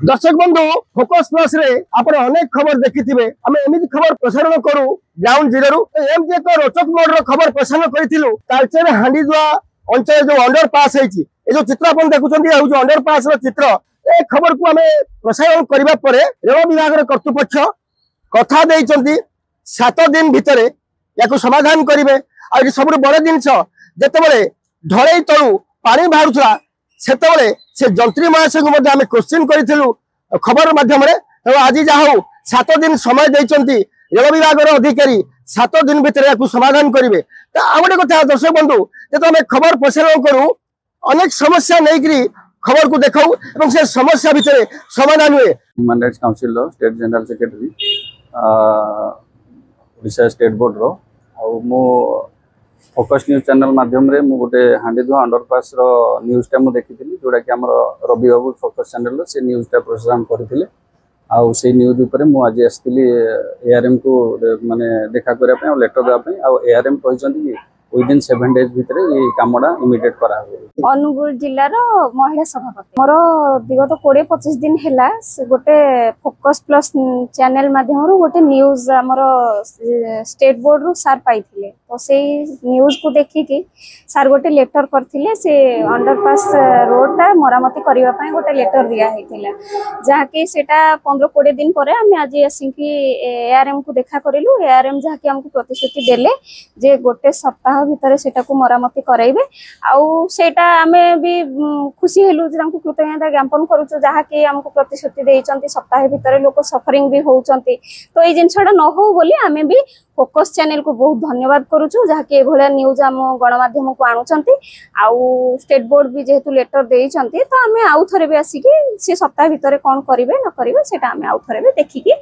दर्शक बंधु focus plus रे आप अनेक खबर देखी आम एमती खबर प्रसारण करूँ ग्राउंड जीरो एमती एक रोचक मोड खबर प्रसारण करूँ तालचेर हांडीदुआ अंचल जो अंडर पास है जो चित्र आप देखुं अंडर पास चित्र ए खबर को आम प्रसारण करने पर रेल विभाग कर्तृपक्ष कथा देइचंती 7 दिन भितर या समाधान करेंगे आ सब बड़ जिनस जिते ढलई तलु पानी बाहर सेतबले से जंत्री महाशय को आम क्वेश्चन करूँ खबर माध्यम आज जहा 7 दिन समय देइचंती रेल विभाग अधिकारी 7 दिन भितर या समाधान करेंगे। तो आ गए कथा दर्शक बंधु जो आम खबर प्रसारण करूँ अनेक समस्या नहीं खबर को देखा से समस्या भितर समाधान हुए। Human rights council state general secretary Odisha state board रो मो फोकस न्यूज चैनल माध्यम रे मु गोटे हांडीधुआ अंडरपास रो न्यूज टा मु देखिथिली जोटा कि हमर रवि बाबू फोकस चैनल से न्यूज टा प्रसारण करथिले आउ से न्यूज ऊपर मु आज आस्तिली एआरएम को माने देखा करिया पे और लेटर देबा पे और एआरएम कहिसंती कि विदिन 7 डेज भितर ये कामडा इमिडिएट करा हो। अनुगुल जिल्लार महिला सभापति मोर विगत 20-25 दिन हैला गोटे फोकस प्लस चैनल माध्यम गोटे न्यूज आमर स्टेट बोर्ड रु सार पाइथिले तो से न्यूज को देखिकी सार गोटे लेटर करथिले से अंडरपास रोड टा मरामती करिवा पय गोटे लेटर दिया हैथिला जहाकी सेटा 15-20 दिन परे हम आज आसिकी एआरएम को देखा करिलु एआरएम जहाकी हमको प्रतिश्रुति देले जे गोटे सप्ताह भितर सेटा को मरामती कराइबे आउ सेटा आमे भी खुशी हेलु जे हमको कृतज्ञता ज्ञापन करूछु जहाकी हमको प्रतिश्रुति देइचंती सप्ताह भितर लोक सफरिंग भी होउचंती तो ए जिनसडा न हो बोली आमे भी फोकस चैनल को बहुत धन्यवाद करूछु जहाकी एभळा न्यूज हम गणमाध्यम को आणुचंती आउ स्टेट बोर्ड भी जेहेतु लेटर देइचंती तो आमे आउ थरे भी आसी कि से सप्ताह भितर कोन करिवे न करिवे सेटा आमे आउ थरे भी देखि कि